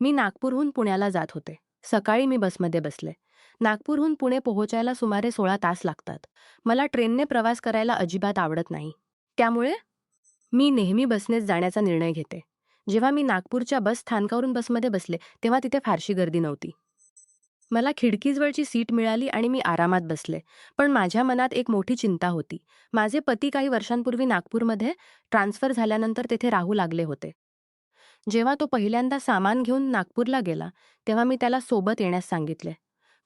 मी नागपूरहून पुण्याला जात होते. सकाळी मी बसमध्ये बसले. नागपूरहून पुणे पोहोचायला सुमारे 16 तास लागतात. मला ट्रेनने प्रवास करायला अजिबात आवडत नाही. त्यामुळे मी नेहमी बसनेच जाण्याचा निर्णय घेते. जेव्हा मी नागपूरच्या बस स्थानकावरून बसमध्ये बसले, तेव्हा तिथे फारशी गर्दी नव्हती. मला खिडकीजवळची सीट मिळाली आणि मी आरामात बसले. पण माझ्या मनात एक मोठी चिंता होती. माझे पती काही वर्षांपूर्वी नागपूरमध्ये ट्रान्सफर झाल्यानंतर तेथे राहू लागले होते. जेव्हा तो पहिल्यांदा सामान घेऊन नागपूरला गेला, तेव्हा मी त्याला सोबत येण्यास सांगितले.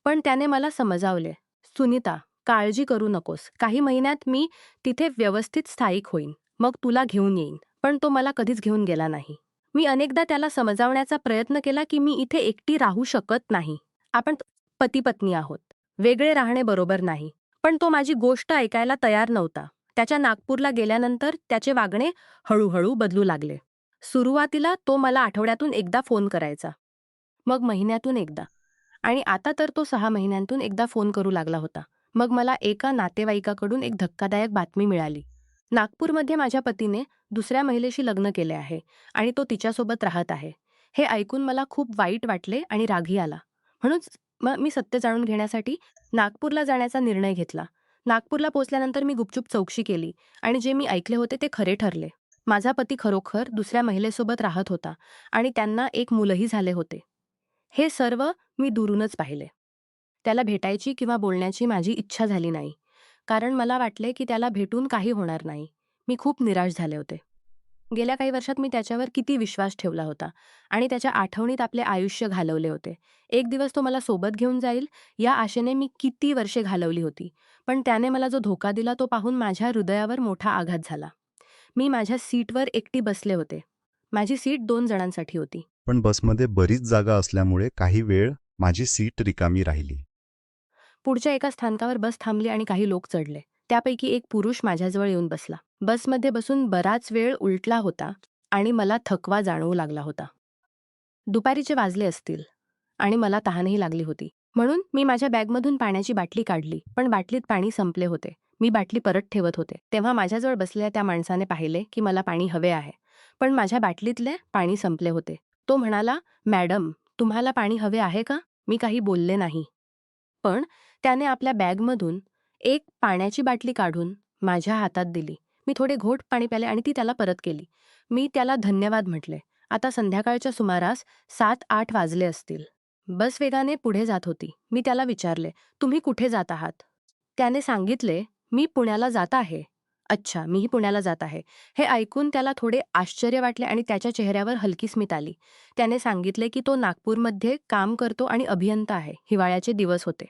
पण त्याने मला समजावले, "सुनीता, काळजी करू नकोस. काही महिन्यात मी तिथे व्यवस्थित स्थायिक होईन. मग तुला घेऊन येईन." पण तो मला कधीच घेऊन गेला नाही. मी अनेकदा त्याला समजावण्याचा प्रयत्न केला की मी इथे एकटी राहू शकत नाही. आपण पती-पत्नी आहोत. वेगळे राहणे बरोबर नाही. पण तो माझी गोष्ट ऐकायला तयार नव्हता. त्याच्या नागपूरला गेल्यानंतर त्याचे वागणे हळूहळू बदलू लागले. सुरुवातीला तो मला आठवड्यातून एकदा फोन करायचा. मग महिन्यातून एकदा. आणि आता तर तो 6 महिन्यांतून एकदा फोन करू लागला होता. मग मला एका नातेवाईकाकडून एक धक्कादायक बातमी मिळाली. नागपूरमध्ये माझ्या पतीने दुसऱ्या महिलेशी लग्न केले आहे आणि तो तिच्यासोबत राहत आहे. हे ऐकून मला खूप वाईट वाटले आणि रागही आला. म्हणूनच मग मी सत्य जाणून घेण्यासाठी नागपूरला जाण्याचा निर्णय घेतला. नागपूरला पोहोचल्यानंतर मी गुपचूप चौकशी केली आणि जे मी ऐकले होते ते खरे ठरले. माझा पती खरोखर दुसऱ्या महिलेसोबत राहत होता आणि त्यांना एक मुलंही झाले होते. हे सर्व मी दुरूनच पाहिले. त्याला भेटायची किंवा बोलण्याची माझी इच्छा झाली नाही. कारण मला वाटले की त्याला भेटून काही होणार नाही. मी खूप निराश झाले होते. गेल्या काही वर्षात मी त्याच्यावर किती विश्वास ठेवला होता आणि त्याच्या आठवणीत आपले आयुष्य घालवले होते. एक दिवस तो मला सोबत घेऊन जाईल या आशेने मी किती वर्षे घालवली होती. पण त्याने मला जो धोका दिला तो पाहून माझ्या हृदयावर मोठा आघात झाला. मी माझ्या सीटवर एकटी बसले होते. माझी सीट 2 जणांसाठी होती. पण बसमध्ये बरीच जागा असल्यामुळे काही वेळ माझी सीट रिकामी राहिली. पुढच्या एका स्थानकावर बस थांबली आणि काही लोक चढले. त्यापैकी एक पुरुष माझ्याजवळ येऊन बसला. बसमध्ये बसून बराच वेळ उलटला होता आणि मला थकवा जाणवू लागला होता. दुपारीचे वाजले असतील आणि मला तहानही लागली होती. म्हणून मी माझ्या बॅगमधून पाण्याची बाटली काढली, पण बाटलीत पाणी संपले होते. मी बाटली परत ठेवत होते. तेव्हा माझ्याजवळ बसलेल्या त्या माणसाने पाहिले की मला पाणी हवे आहे. पण माझ्या बाटलीतले पाणी संपले होते. तो म्हणाला, "मॅडम, तुम्हाला पाणी हवे आहे का?" मी काही बोलले नाही. पण त्याने आपल्या बॅगमधून एक पाण्याची बाटली काढून माझ्या हातात दिली. मी थोडे घोट पाणी प्याले आणि ती त्याला परत केली. मी त्याला धन्यवाद म्हटले. आता संध्याकाळच्या सुमारास 7-8 वाजले असतील. बस वेगाने पुढे जात होती. मी त्याला विचारले, "तुम्ही कुठे जात आहात?" त्याने सांगितले, "मी पुण्याला जात आहे." "अच्छा, मीही पुण्याला जात आहे." हे ऐकून त्याला थोडे आश्चर्य वाटले आणि त्याच्या चेहऱ्यावर हलकी स्मित आली. त्याने सांगितले की तो नागपूरमध्ये काम करतो आणि अभियंता आहे. हिवाळ्याचे दिवस होते.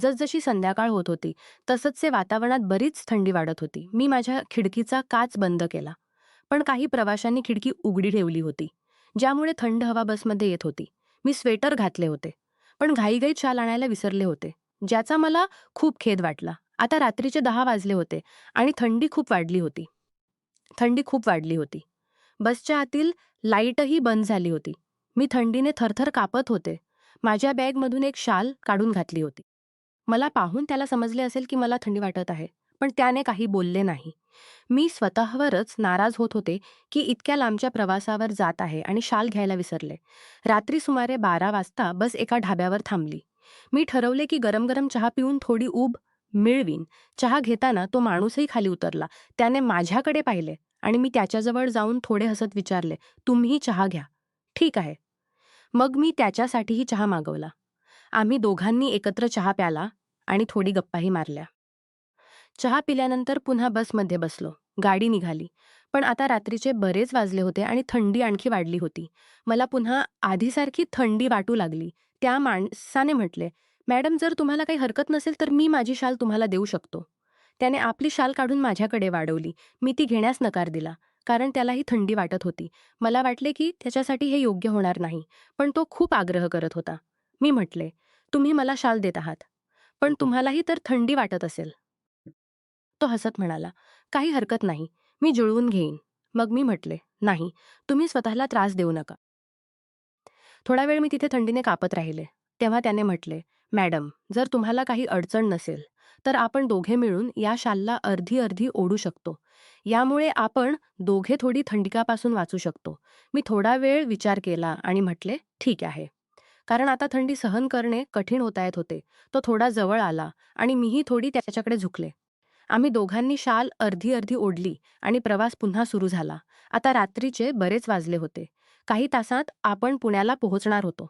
जसजशी संध्याकाळ होत होती, तसंच वातावरणात बरीच थंडी वाढत होती. मी माझ्या खिडकीचा काच बंद केला. पण काही प्रवाशांनी खिडकी उघडी ठेवली होती, ज्यामुळे थंड हवा बसमध्ये येत होती. मी स्वेटर घातले होते, पण घाईघाईत शाल आणायला विसरले होते, ज्याचा मला खूप खेद वाटला. आता रात्रीचे 10 वाजले होते आणि थंडी खूप वाढली होती. बसच्या आतील लाईटही बंद झाली होती. मी थंडीने थरथर कापत होते. माझ्या बॅगमधून एक शाल काढून घातली होती. मला पाहून त्याला समजले असेल की मला थंडी वाटत आहे, पण त्याने काही बोलले नाही. मी स्वतःवरच नाराज होत होते की इतक्या लांबच्या प्रवासावर जात आहे आणि शाल घ्यायला विसरले. रात्री सुमारे 12 वाजता बस एका ढाब्यावर थांबली. मी ठरवले की गरम-गरम चहा पिऊन थोडी ऊब मिळवीन. चहा घेताना तो माणूसही खाली उतरला. त्याने माझ्याकडे पाहिले आणि मी त्याच्याजवळ जाऊन थोडे हसत विचारले, "तुम्हीही चहा घ्या." "ठीक आहे." मग मी त्याच्यासाठीही चहा मागवला. आम्ही दोघांनी एकत्र चहा प्याला आणि थोडी गप्पाही मारल्या. चहा पिल्यानंतर पुन्हा बसमध्ये बसलो. गाडी निघाली. पण आता रात्रीचे बरेच वाजले होते आणि थंडी आणखी वाढली होती. मला पुन्हा आधीसारखी थंडी वाटू लागली. त्या माणसाने म्हटले, "मॅडम, जर तुम्हाला काही हरकत नसेल तर मी माझी शाल तुम्हाला देऊ शकतो." त्याने आपली शाल काढून माझ्याकडे वाढवली. मी ती घेण्यास नकार दिला, कारण त्यालाही थंडी वाटत होती. मला वाटले की त्याच्यासाठी हे योग्य होणार नाही, पण तो खूप आग्रह करत होता. मी म्हटले, "तुम्ही मला शाल देत आहात, पण तुम्हालाही तर थंडी वाटत असेल." तो हसत म्हणाला, "काही हरकत नाही, मी जुळवून घेईन." मग मी म्हटले, "नाही, तुम्ही स्वतःला त्रास देऊ नका." थोडा वेळ मी तिथे थंडीने कापत राहिले. तेव्हा त्याने म्हटले, "मॅडम, जर तुम्हाला काही अडचण नसेल, तर आपण दोघे मिळून या शालला अर्धी-अर्धी ओढू शकतो. यामुळे आपण दोघे थोडी थंडीकापासून वाचू शकतो. मी थोडा वेळ विचार केला आणि म्हटले, ठीक आहे. कारण आता थंडी सहन करणे कठीण होतायत होते. तो थोडा जवळ आला आणि मीही थोडी त्याच्याकडे झुकले. आम्ही दोघांनी शाल अर्धी अर्धी ओढली आणि प्रवास पुन्हा सुरू झाला. आता रात्रीचे बरेच वाजले होते. काही तासात आपण पुण्याला पोहोचणार होतो.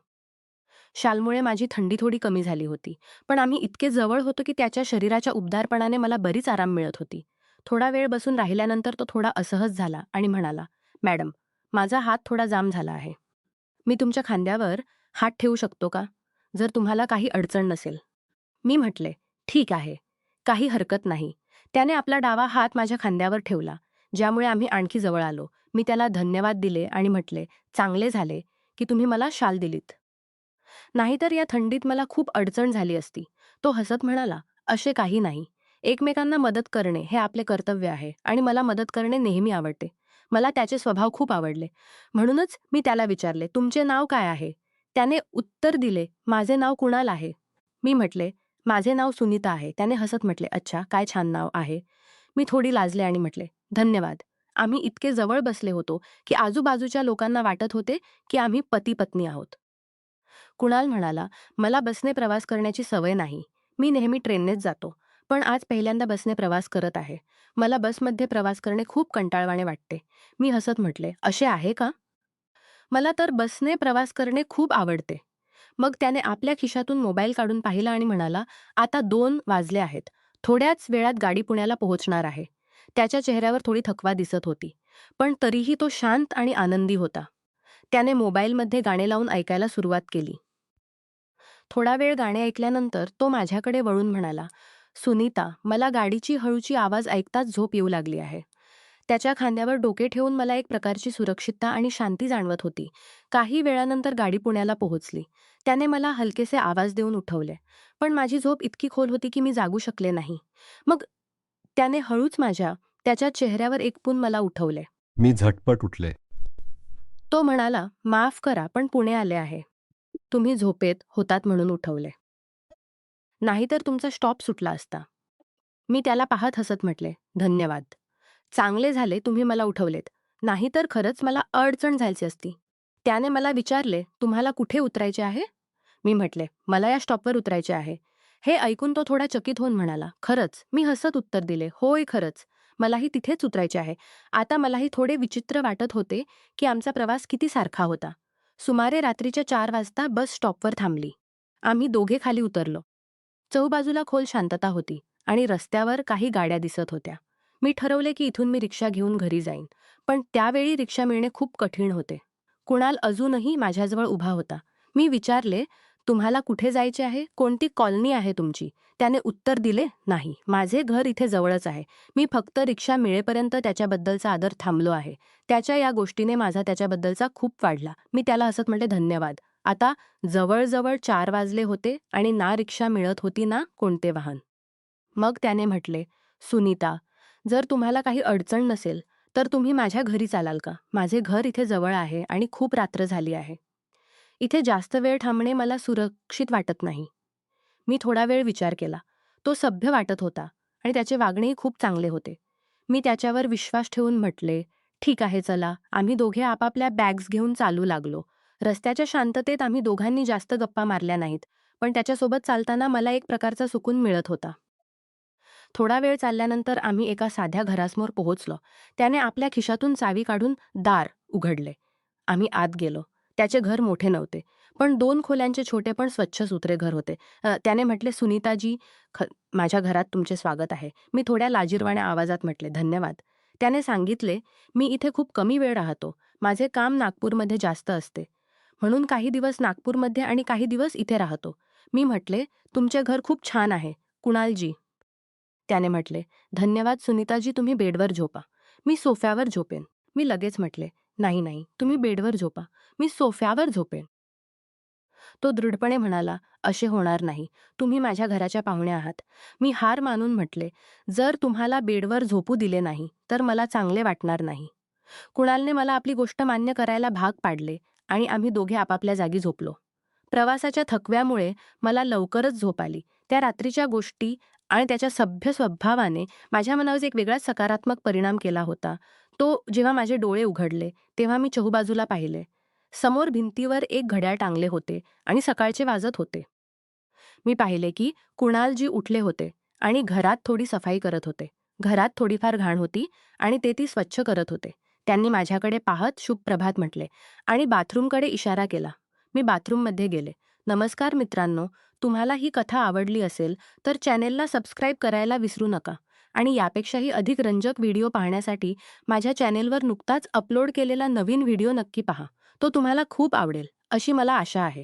शालमुळे माझी थंडी थोडी कमी झाली होती. पण आम्ही इतके जवळ होतो की त्याच्या शरीराच्या उबदारपणाने मला बरीच आराम मिळत होती. थोडा वेळ बसून राहिल्यानंतर तो थोडा असहज झाला आणि म्हणाला, "मॅडम, माझा हात थोडा जाम झाला आहे. मी तुमच्या खांद्यावर हात ठेवू शकतो का? जर तुम्हाला काही अडचण नसेल." मी म्हटले, "ठीक आहे. काही हरकत नाही." त्याने आपला डावा हात माझ्या खांद्यावर ठेवला, ज्यामुळे आम्ही आणखी जवळ आलो. मी त्याला धन्यवाद दिले आणि म्हटले, "चांगले झाले की तुम्ही मला शाल दिलीत. नाहीतर या थंडीत मला खूप अडचण झाली असती." तो हसत म्हणाला, "असे काही नाही. एकमेकांना मदत करणे हे आपले कर्तव्य आहे आणि मला मदत करणे नेहमी आवडते." मला त्याचे स्वभाव खूप आवडले. म्हणूनच मी त्याला विचारले, "तुमचे नाव काय आहे?" त्याने उत्तर दिले, "माझे नाव कुणाल आहे." मी म्हटले, "माझे नाव सुनीता आहे." त्याने हसत म्हटले, "अच्छा, काय छान नाव आहे." मी थोडी लाजले आणि म्हटले, "धन्यवाद." आम्ही इतके जवळ बसले होतो की आजूबाजूच्या लोकांना वाटत होते की आम्ही पती-पत्नी आहोत. कुणाल म्हणाला, "मला बसने प्रवास करण्याची सवय नाही. मी नेहमी ट्रेननेच जातो. पण आज पहिल्यांदा बसने प्रवास करत आहे. मला बसमध्ये प्रवास करणे खूप कंटाळवाणे वाटते." मी हसत म्हटले, "असे आहे का? मला तर बसने प्रवास करणे खूप आवडते." मग त्याने आपल्या खिशातून मोबाईल काढून पाहिला आणि म्हणाला, "आता 2 वाजले आहेत. थोड्याच वेळात गाडी पुण्याला पोहोचणार आहे." त्याच्या चेहऱ्यावर थोडी थकवा दिसत होती. पण तरीही तो शांत आणि आनंदी होता. त्याने मोबाईलमध्ये गाणे लावून ऐकायला सुरुवात केली. थोडा वेळ गाणे ऐकल्यानंतर तो माझ्याकडे वळून म्हणाला, "सुनीता, मला गाडीची हळूची आवाज ऐकताच झोप येऊ लागली आहे." त्याच्या खांद्यावर डोके ठेवून मला एक प्रकारची सुरक्षितता आणि शांती जाणवत होती. काही वेळानंतर गाडी पुण्याला पोहोचली. त्याने मला हलकेसे आवाज देऊन उठवले. पण माझी झोप इतकी खोल होती की मी जागू शकले नाही. मग त्याने हळूच त्याच्या चेहऱ्यावर एकपून मला उठवले. मी झटपट उठले. तो म्हणाला, "माफ करा, पण पुणे आले आहे. तुम्ही झोपेत होतात म्हणून उठवले. नाहीतर तुमचा स्टॉप सुटला असता." मी त्याला पाहत हसत म्हटले, "धन्यवाद. चांगले झाले तुम्ही मला उठवलेत. नाहीतर खरंच मला अडचण झाली असती." त्याने मला विचारले, "तुम्हाला कुठे उतरायचे आहे?" मी म्हटले, "मला या स्टॉपवर उतरायचे आहे." हे ऐकून तो थोडा चकित होऊन म्हणाला, "खरंच?" मी हसत उत्तर दिले, "होय, खरंच. मलाही तिथेच उतरायचे आहे." आता मलाही थोडे विचित्र वाटत होते की आमचा प्रवास किती सारखा होता. सुमारे रात्रीच्या 4 वाजता बस स्टॉपवर थांबली. आम्ही दोघे खाली उतरलो. चहूबाजूला खोल शांतता होती आणि रस्त्यावर काही गाड्या दिसत होत्या. मी ठरवले की इथून मी रिक्षा घेऊन घरी जाईन. पण त्यावेळी रिक्षा मिळणे खूप कठीण होते. कुणाल अजूनही माझ्याजवळ उभा होता. मी विचारले, "तुम्हाला कुठे जायचे आहे? कोणती कॉलनी आहे तुमची?" त्याने उत्तर दिले, "नाही, माझे घर इथे जवळच आहे. मी फक्त रिक्षा मिळेपर्यंत त्याच्याबद्दलचा आदर थांबलो आहे." त्याच्या या गोष्टीने माझा त्याच्याबद्दलचा खूप वाढला. मी त्याला हसत म्हटले, "धन्यवाद." आता जवळजवळ 4 वाजले होते आणि ना रिक्षा मिळत होती ना कोणते वाहन. मग त्याने म्हटले, "सुनीता, जर तुम्हाला काही अडचण नसेल, तर तुम्ही माझ्या घरी चालाल का? माझे घर इथे जवळ आहे आणि खूप रात्र झाली आहे. इथे जास्त वेळ थांबणे मला सुरक्षित वाटत नाही." मी थोडा वेळ विचार केला. तो सभ्य वाटत होता आणि त्याचे वागणेही खूप चांगले होते. मी त्याच्यावर विश्वास ठेवून म्हटले, "ठीक आहे, चला." आम्ही दोघे आपापल्या बॅग्स घेऊन चालू लागलो. रस्त्याच्या शांततेत आम्ही दोघांनी जास्त गप्पा मारल्या नाहीत, पण त्याच्यासोबत चालताना मला एक प्रकारचा सुकून मिळत होता. थोडा वेळ चालल्यानंतर आम्ही एका साध्या घरासमोर पोहोचलो. त्याने आपल्या खिशातून चावी काढून दार उघडले. आम्ही आत गेलो. त्याचे घर मोठे नव्हते, पण 2 खोल्यांचे छोटे पण स्वच्छ-सुथरे घर होते. त्याने म्हटले, "सुनीताजी, माझ्या घरात तुमचे स्वागत आहे." मी थोड्या लाजिरवाण्या आवाजात म्हटले, "धन्यवाद." त्याने सांगितले, "मी इथे खूप कमी वेळ राहतो. माझे काम नागपूरमध्ये जास्त असते. म्हणून काही दिवस नागपूरमध्ये आणि काही दिवस इथे राहतो." मी म्हटले, "तुमचे घर खूप छान आहे, कुणालजी." त्याने म्हटले, "धन्यवाद सुनीताजी, तुम्ही बेडवर झोपा. मी सोफ्यावर झोपेन." मी लगेच म्हटले, "नाही, नाही, तुम्ही बेडवर झोपा. मी सोफ्यावर झोपेन." तो दृढपणे म्हणाला, "असे होणार नाही. तुम्ही माझ्या घराच्या पाहुणे आहात." मी हार मानून म्हटले, "जर तुम्हाला बेडवर झोपू दिले नाही, तर मला चांगले वाटणार नाही." कुणालने मला आपली गोष्ट मान्य करायला भाग पाडले आणि आम्ही दोघे आपापल्या जागी झोपलो. प्रवासाच्या थकव्यामुळे मला लवकरच झोप आली. त्या रात्रीच्या गोष्टी आणि त्याच्या सभ्य स्वभावाने माझ्या मनावर एक वेगळाच सकारात्मक परिणाम केला होता. तो जेव्हा माझे डोळे उघडले, तेव्हा मी चहूबाजूला पाहिले. समोर भिंतीवर एक घड्याळ टांगले होते आणि सकाळचे वाजत होते. मी पाहिले की कुणालजी उठले होते आणि घरात थोडी सफाई करत होते. घरात थोडीफार घाण होती आणि ते ती स्वच्छ करत होते. त्यांनी माझ्याकडे पाहत शुभ प्रभात म्हटले आणि बाथरूमकडे इशारा केला. मी बाथरूममध्ये गेले. नमस्कार मित्रांनो, तुम्हाला ही कथा आवडली असेल तर चॅनेलला सबस्क्राईब करायला विसरू नका आणि यापेक्षाही अधिक रंजक व्हिडिओ पाहण्यासाठी माझ्या चॅनेलवर नुकताच अपलोड केलेला नवीन व्हिडिओ नक्की पहा. तो तुम्हाला खूप आवडेल, अशी मला आशा आहे.